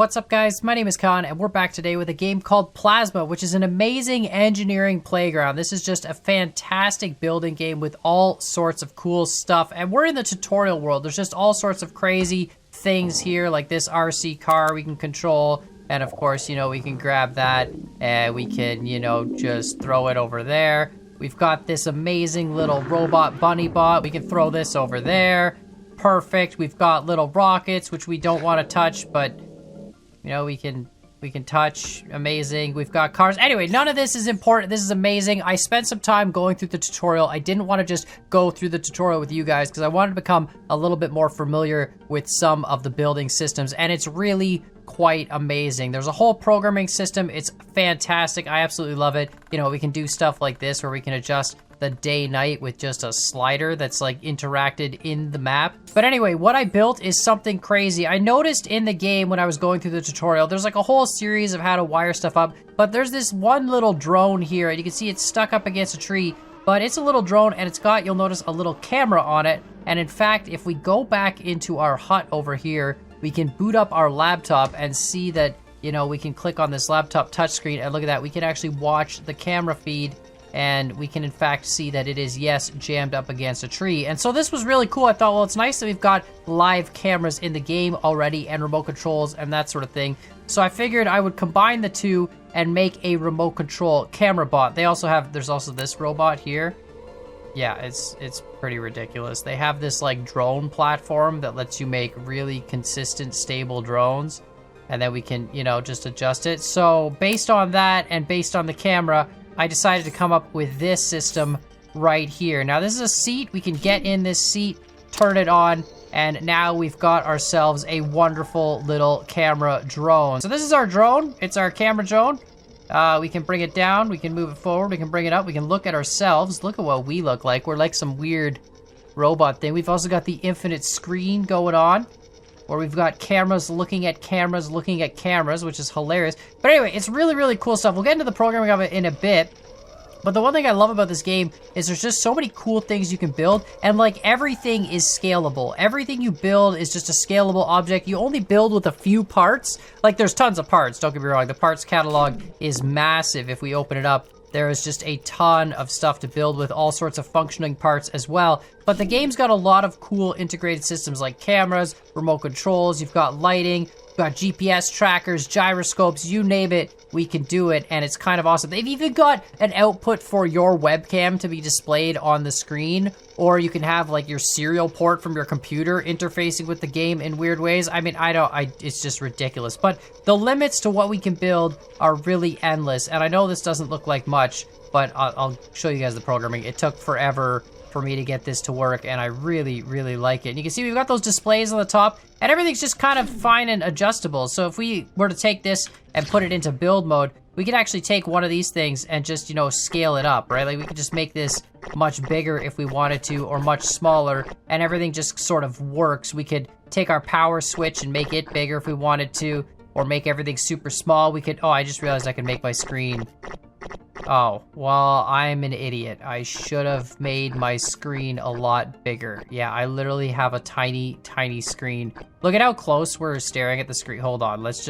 What's up, guys? My name is Khan, and we're back today with a game called Plasma, which is an amazing engineering playground. This is just a fantastic building game with all sorts of cool stuff, and we're in the tutorial world. There's just all sorts of crazy things here, like this RC car we can control, and of course, you know, we can grab that, and we can, you know, just throw it over there. We've got this amazing little robot bunny bot. We can throw this over there. Perfect. We've got little rockets, which we don't want to touch, but you know, we can touch. Amazing. We've got cars. Anyway, none of this is important. This is amazing. I spent some time going through the tutorial. I didn't want to just go through the tutorial with you guys because I wanted to become a little bit more familiar with some of the building systems, and it's really quite amazing. There's a whole programming system. It's fantastic. I absolutely love it. You know, we can do stuff like this where we can adjust the day-night with just a slider that's like interacted in the map. But anyway, what I built is something crazy. I noticed in the game when I was going through the tutorial, there's like a whole series of how to wire stuff up, but there's this one little drone here, and you can see it's stuck up against a tree, but it's a little drone, and it's got, you'll notice, a little camera on it. And in fact, if we go back into our hut over here, we can boot up our laptop and see that, you know, we can click on this laptop touchscreen, and look at that, we can actually watch the camera feed, and we can in fact see that it is, yes, jammed up against a tree. And so this was really cool. I thought, well, it's nice that we've got live cameras in the game already and remote controls and that sort of thing. So I figured I would combine the two and make a remote control camera bot. They also have, there's also this robot here. Yeah, it's pretty ridiculous. They have this like drone platform that lets you make really consistent, stable drones. And then we can, you know, just adjust it. So based on that and based on the camera, I decided to come up with this system right here. Now this is a seat. We can get in this seat, turn it on, and now we've got ourselves a wonderful little camera drone. So this is our drone. It's our camera drone. We can bring it down. We can move it forward. We can bring it up. We can look at ourselves. Look at what we look like. We're like some weird robot thing. We've also got the infinite screen going on, where we've got cameras looking at cameras looking at cameras, which is hilarious. But anyway, it's really, really cool stuff. We'll get into the programming of it in a bit. But the one thing I love about this game is there's just so many cool things you can build, and like everything is scalable. Everything you build is just a scalable object. You only build with a few parts. Like there's tons of parts, don't get me wrong. The parts catalog is massive. If we open it up, there is just a ton of stuff to build with, all sorts of functioning parts as well. But the game's got a lot of cool integrated systems like cameras, remote controls, you've got lighting, you've got GPS trackers, gyroscopes, you name it, we can do it, and it's kind of awesome. They've even got an output for your webcam to be displayed on the screen, or you can have like your serial port from your computer interfacing with the game in weird ways. I mean, it's just ridiculous. But the limits to what we can build are really endless, and I know this doesn't look like much, but I'll show you guys the programming. It took forever for me to get this to work, and I really, really like it. And you can see we've got those displays on the top, and everything's just kind of fine and adjustable. So if we were to take this and put it into build mode, we could actually take one of these things and just, you know, scale it up, right? Like we could just make this much bigger if we wanted to, or much smaller, and everything just sort of works. We could take our power switch and make it bigger if we wanted to, or make everything super small. We could, oh, I just realized I could make my screen. Oh, well, I'm an idiot. I should have made my screen a lot bigger. Yeah, I literally have a tiny, tiny screen. Look at how close we're staring at the screen. Hold on, let's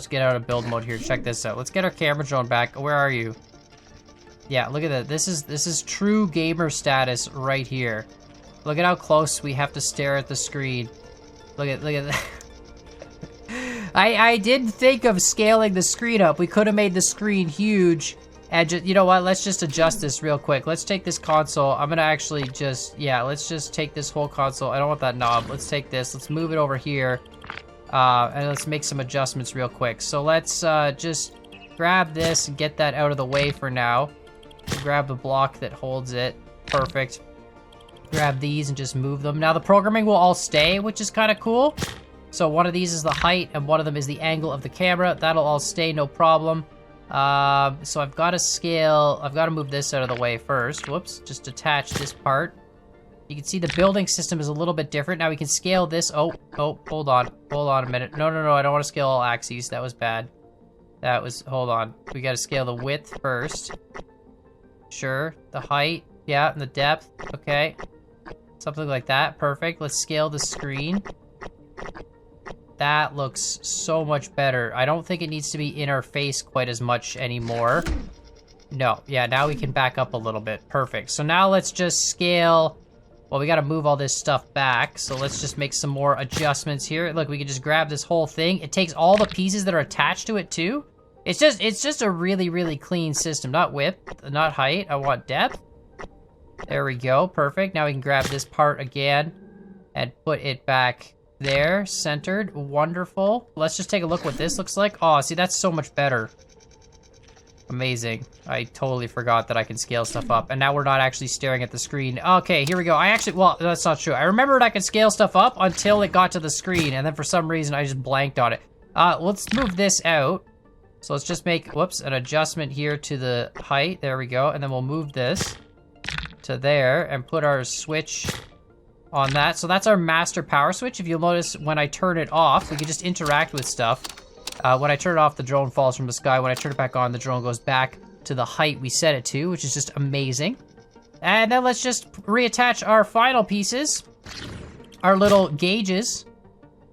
get out of build mode here. Check this out. Let's get our camera drone back. Where are you? Yeah, look at that. This is true gamer status right here. Look at how close we have to stare at the screen. Look at that. I did think of scaling the screen up. We could have made the screen huge. And you know what, let's just adjust this real quick. Let's take this console. I'm gonna actually just, yeah, let's just take this whole console. I don't want that knob. Let's take this, let's move it over here. And let's make some adjustments real quick. So let's just grab this and get that out of the way for now. Grab the block that holds it. Perfect. Grab these and just move them. Now the programming will all stay, which is kind of cool. So one of these is the height and one of them is the angle of the camera. That'll all stay, no problem. So I've got to scale, I've got to move this out of the way first. Whoops, just attach this part. You can see the building system is a little bit different. Now we can scale this. Oh, hold on a minute. No, I don't want to scale all axes. That was bad. Hold on. We got to scale the width first. Sure, the height, yeah, and the depth, okay. Something like that, perfect. Let's scale the screen. That looks so much better. I don't think it needs to be in our face quite as much anymore. No, yeah, now we can back up a little bit. Perfect. So now let's just scale. Well, we got to move all this stuff back. So let's just make some more adjustments here. Look, we can just grab this whole thing. It takes all the pieces that are attached to it too. It's just a really, really clean system. Not width, not height. I want depth. There we go. Perfect. Now we can grab this part again and put it back there, centered. Wonderful. Let's just take a look what this looks like. Oh, see, that's so much better. Amazing. I totally forgot that I can scale stuff up, and now we're not actually staring at the screen. Okay, here we go. Well, that's not true. I remembered I could scale stuff up until it got to the screen, and then for some reason I just blanked on it. Let's move this out. So let's just make, whoops, an adjustment here to the height. There we go. And then we'll move this to there and put our switch on that. So that's our master power switch. If you'll notice, when I turn it off, we can just interact with stuff. When I turn it off, the drone falls from the sky. When I turn it back on, the drone goes back to the height we set it to, which is just amazing. And then let's just reattach our final pieces, our little gauges.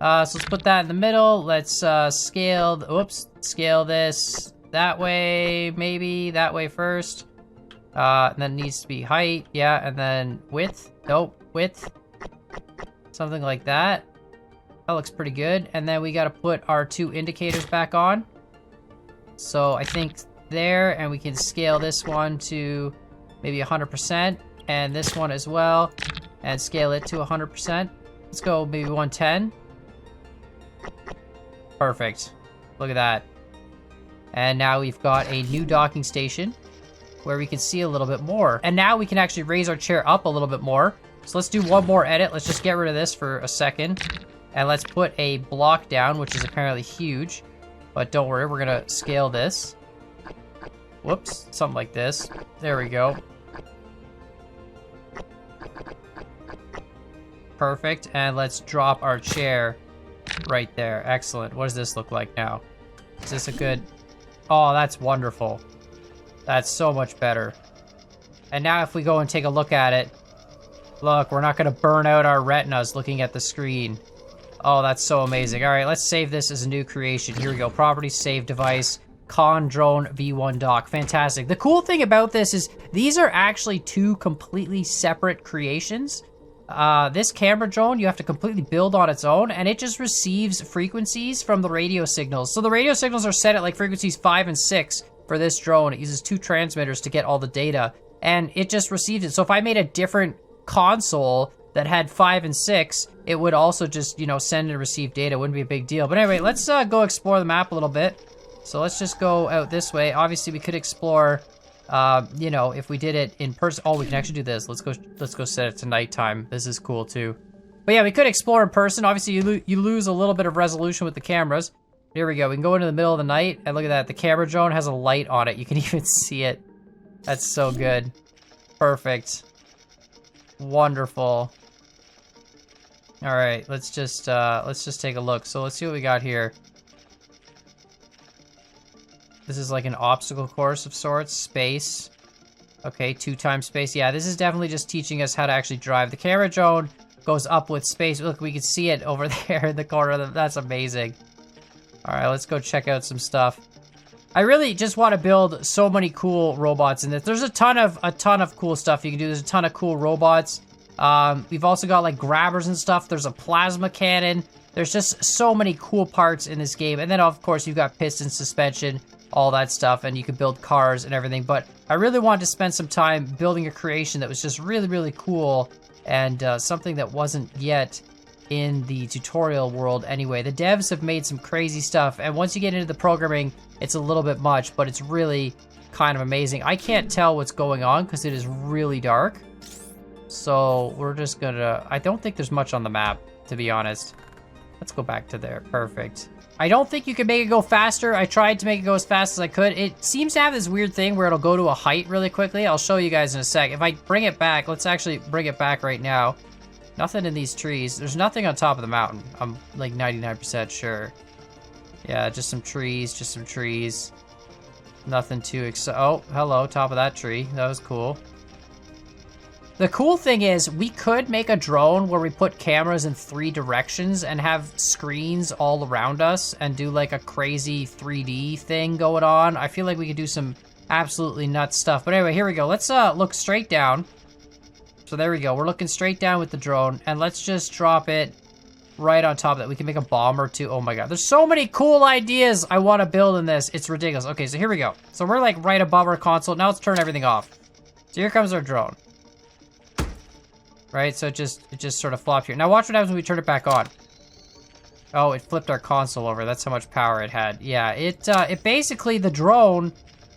So let's put that in the middle. Let's scale, scale this that way, maybe that way first. And then it needs to be height, yeah, and then width, nope, width. Something like that. That looks pretty good. And then we gotta put our two indicators back on. So I think there, and we can scale this one to maybe 100%, and this one as well, and scale it to 100%. Let's go maybe 110. Perfect. Look at that. And now we've got a new docking station where we can see a little bit more. And now we can actually raise our chair up a little bit more. So let's do one more edit. Let's just get rid of this for a second. And let's put a block down, which is apparently huge. But don't worry, we're gonna scale this. Whoops, something like this. There we go. Perfect, and let's drop our chair right there. Excellent. What does this look like now? Is this a good... Oh, that's wonderful. That's so much better. And now if we go and take a look at it, look, we're not going to burn out our retinas looking at the screen. Oh, that's so amazing. All right, let's save this as a new creation. Here we go. Properties, save device, Con Drone V1 dock. Fantastic. The cool thing about this is these are actually two completely separate creations. This camera drone, you have to completely build on its own, and it just receives frequencies from the radio signals. So the radio signals are set at like frequencies 5 and 6 for this drone. It uses 2 transmitters to get all the data, and it just receives it. So if I made a different console that had 5 and 6, it would also just, you know, send and receive data. It wouldn't be a big deal. But anyway, let's go explore the map a little bit. So let's just go out this way. Obviously, we could explore, you know, if we did it in person. Oh, we can actually do this. Let's go set it to nighttime. This is cool too. But yeah, we could explore in person. Obviously, you lose a little bit of resolution with the cameras. Here we go. We can go into the middle of the night, and look at that. The camera drone has a light on it. You can even see it. That's so good. Perfect. Wonderful. All right, let's just take a look. So let's see what we got here. This is like an obstacle course of sorts. Space. Okay, 2 times space. Yeah, this is definitely just teaching us how to actually drive. The camera drone goes up with space. Look, we can see it over there in the corner. That's amazing. All right, let's go check out some stuff. I really just want to build so many cool robots in this. There's a ton of cool stuff you can do. There's a ton of cool robots. We've also got like grabbers and stuff. There's a plasma cannon. There's just so many cool parts in this game. And then of course you've got piston suspension, all that stuff, and you can build cars and everything. But I really wanted to spend some time building a creation that was just really, really cool, and something that wasn't yet in the tutorial world anyway. The devs have made some crazy stuff, and once you get into the programming, it's a little bit much, but it's really kind of amazing. I can't tell what's going on because it is really dark. So we're just gonna... I don't think there's much on the map, to be honest. Let's go back to there. Perfect. I don't think you can make it go faster. I tried to make it go as fast as I could. It seems to have this weird thing where it'll go to a height really quickly. I'll show you guys in a sec. If I bring it back, let's actually bring it back right now. Nothing in these trees. There's nothing on top of the mountain. I'm like 99% sure. Yeah, just some trees, just some trees. Nothing too oh, hello, top of that tree. That was cool. The cool thing is we could make a drone where we put cameras in 3 directions and have screens all around us and do like a crazy 3D thing going on. I feel like we could do some absolutely nuts stuff. But anyway, here we go. Let's look straight down. So there we go. We're looking straight down with the drone, and let's just drop it right on top of that. We can make a bomber too. Oh my god, there's so many cool ideas I want to build in this. It's ridiculous. Okay, so here we go. So we're like right above our console. Now let's turn everything off. So here comes our drone. Right, so it just sort of flopped here. Now watch what happens when we turn it back on. Oh, it flipped our console over. That's how much power it had. Yeah, it basically, the drone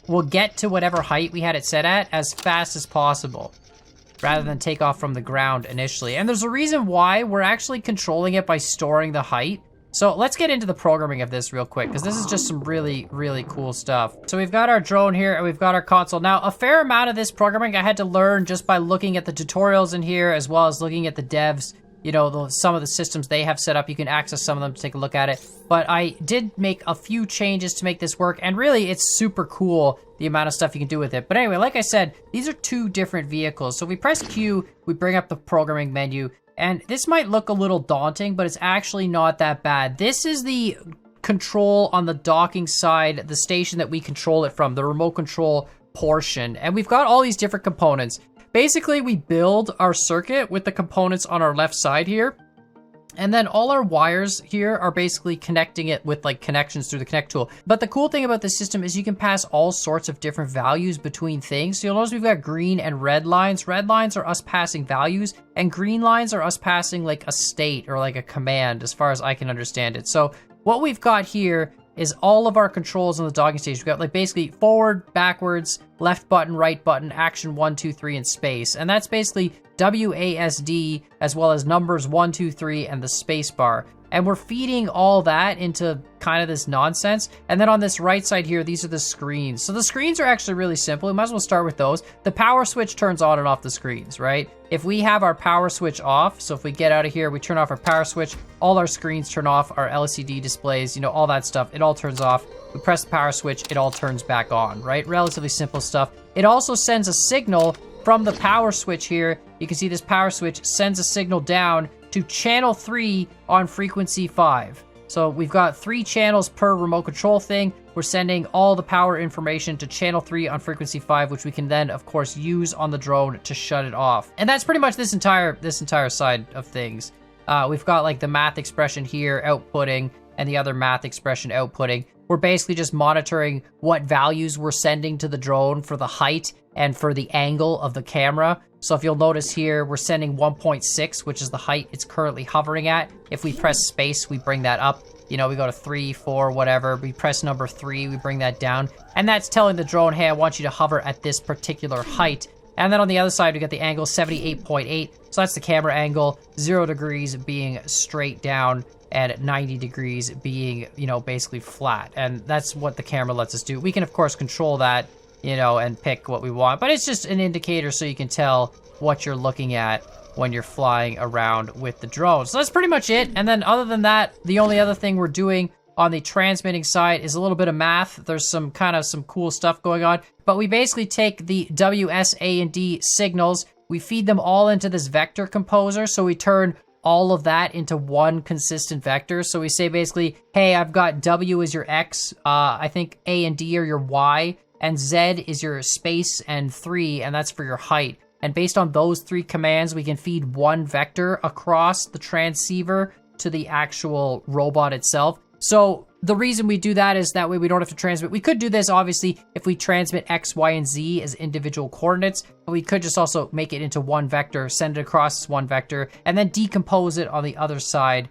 will get to whatever height we had it set at as fast as possible, rather than take off from the ground initially. And there's a reason why. We're actually controlling it by storing the height. So let's get into the programming of this real quick, because this is just some really, really cool stuff. So we've got our drone here, and we've got our console. Now, a fair amount of this programming I had to learn just by looking at the tutorials in here, as well as looking at the devs, you know, some of the systems they have set up. You can access some of them to take a look at it. But I did make a few changes to make this work, and really, it's super cool, the amount of stuff you can do with it. But anyway, like I said, these are 2 different vehicles. So if we press Q, we bring up the programming menu. And this might look a little daunting, but it's actually not that bad. This is the control on the docking side, the station that we control it from, the remote control portion. And we've got all these different components. Basically, we build our circuit with the components on our left side here. And then all our wires here are basically connecting it with like connections through the connect tool. But the cool thing about this system is you can pass all sorts of different values between things. So you'll notice we've got green and red lines. Red lines are us passing values, and green lines are us passing like a state or like a command, as far as I can understand it. So what we've got here is all of our controls on the docking station. We've got like basically forward, backwards, left button, right button, action 1, 2, 3, and space. And that's basically WASD, as well as numbers 1, 2, 3, and the space bar. And we're feeding all that into kind of this nonsense. And then on this right side here, these are the screens. So the screens are actually really simple. We might as well start with those. The power switch turns on and off the screens, right? If we have our power switch off, so if we get out of here, we turn off our power switch, all our screens turn off, our LCD displays, you know, all that stuff, it all turns off. We press the power switch, it all turns back on, right? Relatively simple stuff. It also sends a signal from the power switch here. You can see this power switch sends a signal down to channel 3 on frequency 5. So we've got 3 channels per remote control thing. We're sending all the power information to channel 3 on frequency 5, which we can then, of course, use on the drone to shut it off. And that's pretty much this entire side of things. We've got like the math expression here outputting, and the other math expression outputting. We're basically just monitoring what values we're sending to the drone for the height and for the angle of the camera. So if you'll notice here, we're sending 1.6, which is the height it's currently hovering at. If we press space, we bring that up. You know, we go to 3, 4, whatever. We press number 3, we bring that down. And that's telling the drone, hey, I want you to hover at this particular height. And then on the other side, we got the angle 78.8. So that's the camera angle, 0 degrees being straight down, and 90 degrees being, you know, basically flat. And that's what the camera lets us do. We can, of course, control that, you know, and pick what we want. But it's just an indicator so you can tell what you're looking at when you're flying around with the drone. So that's pretty much it. And then other than that, the only other thing we're doing on the transmitting side is a little bit of math. There's some cool stuff going on. But we basically take the W, S, A, and D signals. We feed them all into this vector composer. So we turn all of that into one consistent vector. So we say basically, hey, I've got W is your X. I think A and D are your Y. And Z is your space, and 3, and that's for your height. And based on those 3 commands, we can feed one vector across the transceiver to the actual robot itself. So the reason we do that is that way we don't have to transmit. We could do this, obviously, if we transmit X, Y, and Z as individual coordinates. But we could just also make it into one vector, send it across as one vector, and then decompose it on the other side,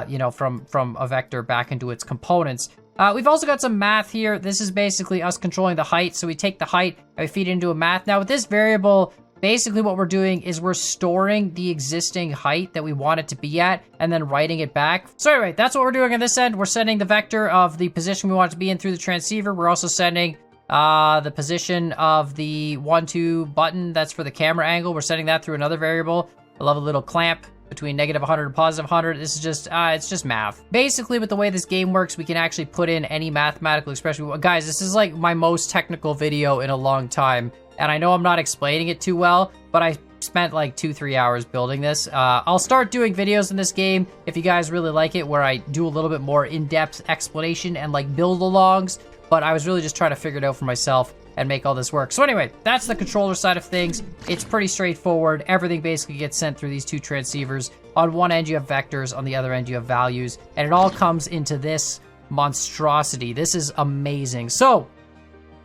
you know, from a vector back into its components. We've also got some math here. This is basically us controlling the height. So we take the height and we feed it into a math. Now with this variable, basically what we're doing is we're storing the existing height that we want it to be at and then writing it back. So anyway, that's what we're doing on this end. We're sending the vector of the position we want it to be in through the transceiver. We're also sending the position of the 1, 2 button. That's for the camera angle. We're sending that through another variable. I love a little clamp between -100 and +100. This is just, it's just math. Basically, with the way this game works, we can actually put in any mathematical expression. Guys, this is like my most technical video in a long time. And I know I'm not explaining it too well, but I spent like 2-3 hours building this. I'll start doing videos in this game if you guys really like it, where I do a little bit more in-depth explanation and like build alongs, but I was really just trying to figure it out for myself and make all this work. So anyway, that's the controller side of things. It's pretty straightforward. Everything basically gets sent through these two transceivers. On one end you have vectors, on the other end you have values, and it all comes into this monstrosity. This is amazing. So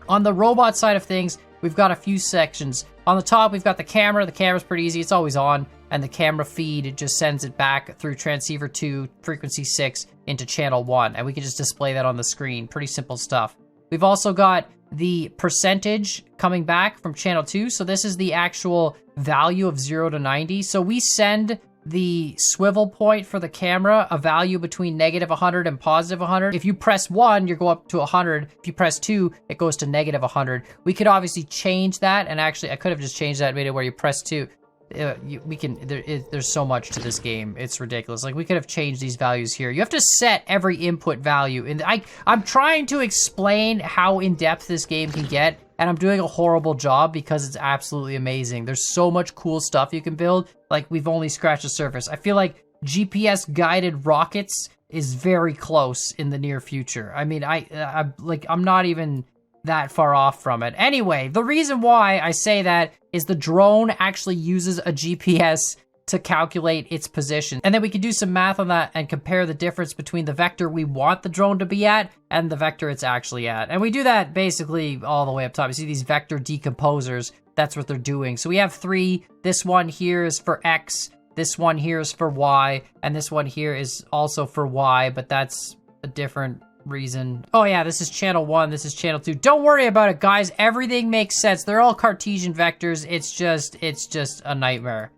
on the robot side of things, we've got a few sections. On the top, we've got the camera. The camera's pretty easy. It's always on. And the camera feed, it just sends it back through transceiver 2, frequency 6, into channel 1. And we can just display that on the screen. Pretty simple stuff. We've also got the percentage coming back from channel 2. So this is the actual value of 0 to 90. So we send the swivel point for the camera a value between -100 and +100. If you press 1, you go up to 100. If you press 2, it goes to -100. We could obviously change that, and actually I could have just changed that, made it where you press 2. There's so much to this game. It's ridiculous. Like, we could have changed these values here. You have to set every input value, and I'm trying to explain how in-depth this game can get, and I'm doing a horrible job because it's absolutely amazing. There's so much cool stuff you can build. Like, we've only scratched the surface. I feel like GPS guided rockets is very close in the near future. I mean, I'm not even that far off from it. Anyway, the reason why I say that is the drone actually uses a GPS to calculate its position. And then we can do some math on that and compare the difference between the vector we want the drone to be at and the vector it's actually at. And we do that basically all the way up top. You see these vector decomposers, that's what they're doing. So we have 3. This one here is for X, this one here is for Y, and this one here is also for Y, but that's a different reason. Oh yeah, this is channel 1, this is channel 2. Don't worry about it, guys. Everything makes sense. They're all Cartesian vectors. It's just a nightmare.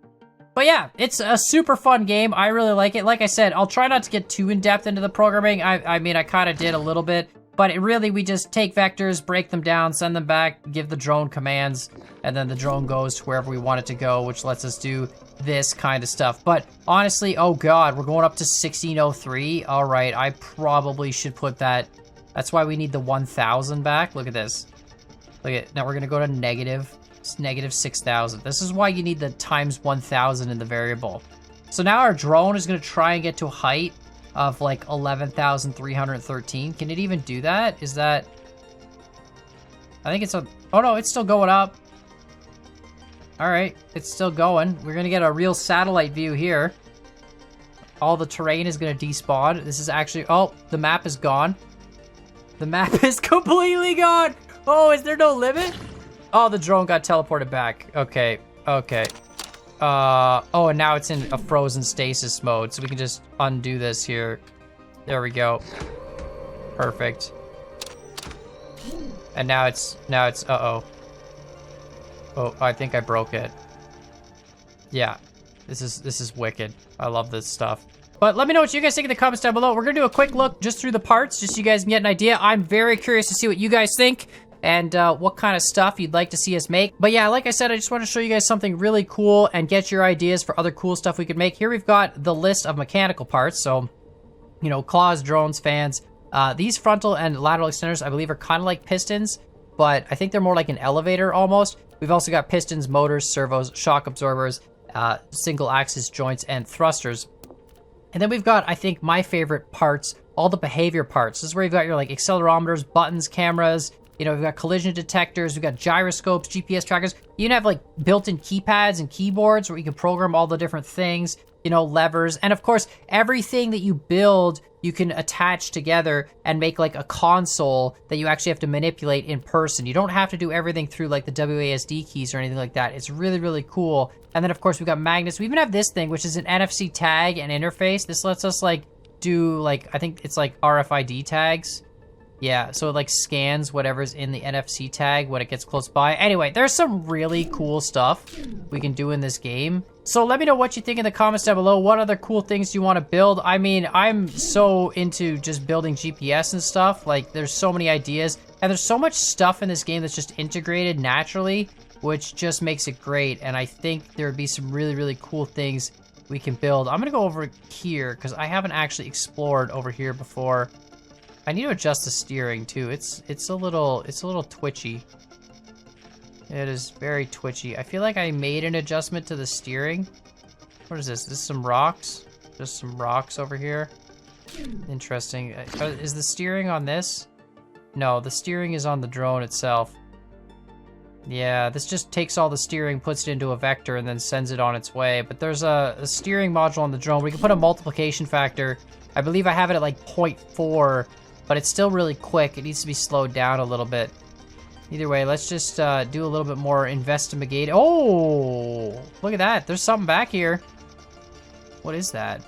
But yeah, it's a super fun game. I really like it. Like I said, I'll try not to get too in-depth into the programming. I mean, I kind of did a little bit, but it really, we just take vectors, break them down, send them back, give the drone commands, and then the drone goes to wherever we want it to go, which lets us do this kind of stuff. But honestly, oh god, we're going up to 1603. All right, I probably should put that. That's why we need the 1000 back. Look at this. Look at, now we're gonna go to -6,000. This is why you need the times 1000 in the variable. So now our drone is gonna try and get to a height of like 11,313. Can it even do that? Is that, I think it's a, oh no, it's still going up. All right, it's still going. We're gonna get a real satellite view here. All the terrain is gonna despawn. This is actually, oh, the map is gone. The map is completely gone. Oh, is there no limit? Oh, the drone got teleported back. Okay, okay. Oh, and now it's in a frozen stasis mode, so we can just undo this here. There we go. Perfect. And now it's, uh-oh. Oh, I think I broke it. Yeah, this is wicked. I love this stuff. But let me know what you guys think in the comments down below. We're gonna do a quick look just through the parts, just so you guys can get an idea. I'm very curious to see what you guys think and what kind of stuff you'd like to see us make. But yeah, like I said, I just want to show you guys something really cool and get your ideas for other cool stuff we could make. Here we've got the list of mechanical parts. So, you know, claws, drones, fans. These frontal and lateral extenders, I believe, are kind of like pistons, but I think they're more like an elevator almost. We've also got pistons, motors, servos, shock absorbers, single axis joints, and thrusters. And then we've got, I think, my favorite parts, all the behavior parts. This is where you've got your like accelerometers, buttons, cameras. You know, we've got collision detectors, we've got gyroscopes, GPS trackers. You can have like built-in keypads and keyboards where you can program all the different things, you know, levers. And of course, everything that you build, you can attach together and make like a console that you actually have to manipulate in person. You don't have to do everything through like the WASD keys or anything like that. It's really, really cool. And then of course we've got magnets. We even have this thing, which is an NFC tag and interface. This lets us like do like, I think it's like RFID tags. Yeah, so it like scans whatever's in the NFC tag when it gets close by. Anyway, there's some really cool stuff we can do in this game. So let me know what you think in the comments down below. What other cool things do you want to build? I mean, I'm so into just building GPS and stuff. Like, there's so many ideas. And there's so much stuff in this game that's just integrated naturally, which just makes it great. And I think there would be some really, really cool things we can build. I'm going to go over here because I haven't actually explored over here before. I need to adjust the steering too. It's a little twitchy. It is very twitchy. I feel like I made an adjustment to the steering. What is this? This is some rocks? Just some rocks over here. Interesting. Is the steering on this? No, the steering is on the drone itself. Yeah, this just takes all the steering, puts it into a vector, and then sends it on its way. But there's a steering module on the drone. We can put a multiplication factor. I believe I have it at like 0.4, but it's still really quick. It needs to be slowed down a little bit. Either way, let's just do a little bit more investigate. Oh, look at that. There's something back here. What is that?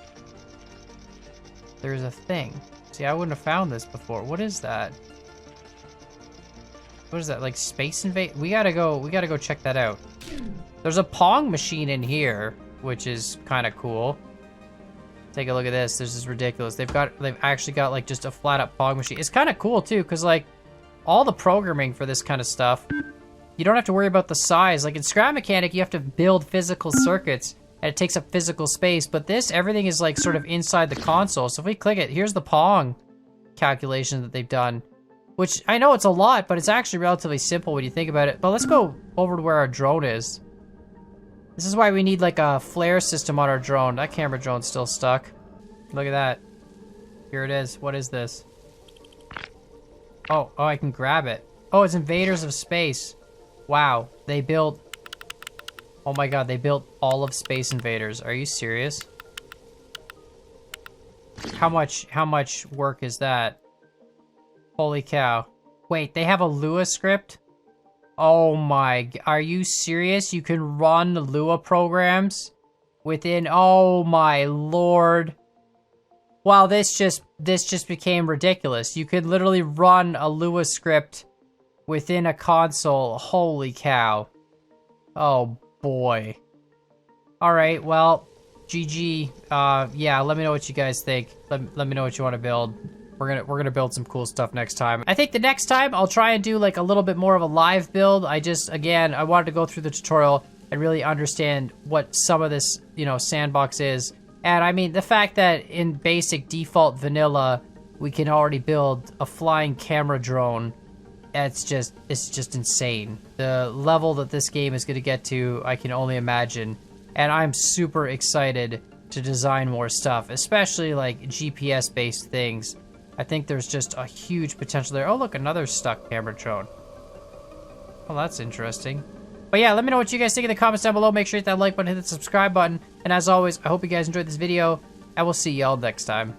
There's a thing. See, I wouldn't have found this before. What is that? What is that, like Space Invade? We gotta go check that out. There's a Pong machine in here, which is kind of cool. Take a look at this. This is ridiculous. They've actually got like just a flat up Pong machine. It's kind of cool too, because like all the programming for this kind of stuff, you don't have to worry about the size. Like in Scrap Mechanic, you have to build physical circuits, and it takes up physical space. But this, everything is like sort of inside the console. So if we click it, here's the Pong calculation that they've done. Which, I know it's a lot, but it's actually relatively simple when you think about it. But let's go over to where our drone is. This is why we need like a flare system on our drone. That camera drone's still stuck. Look at that. Here it is. What is this? Oh, I can grab it. Oh, it's Invaders of Space. Wow, they built... Oh my god, they built all of Space Invaders. Are you serious? How much work is that? Holy cow. Wait, they have a Lua script? Oh my, are you serious? You can run Lua programs within, oh my lord. Wow, this just became ridiculous. You could literally run a Lua script within a console. Holy cow. Oh boy. Alright, well, GG. Yeah, let me know what you guys think. Let me know what you want to build. We're gonna build some cool stuff next time. I think the next time I'll try and do like a little bit more of a live build. Again, I wanted to go through the tutorial and really understand what some of this, Sandbox is. And I mean, the fact that in basic default vanilla, we can already build a flying camera drone. It's just insane. The level that this game is gonna get to, I can only imagine. And I'm super excited to design more stuff, especially like GPS-based things. I think there's just a huge potential there. Oh, look, another stuck camera drone. Well, that's interesting. But yeah, let me know what you guys think in the comments down below. Make sure you hit that like button, hit the subscribe button. And as always, I hope you guys enjoyed this video, and we'll see y'all next time.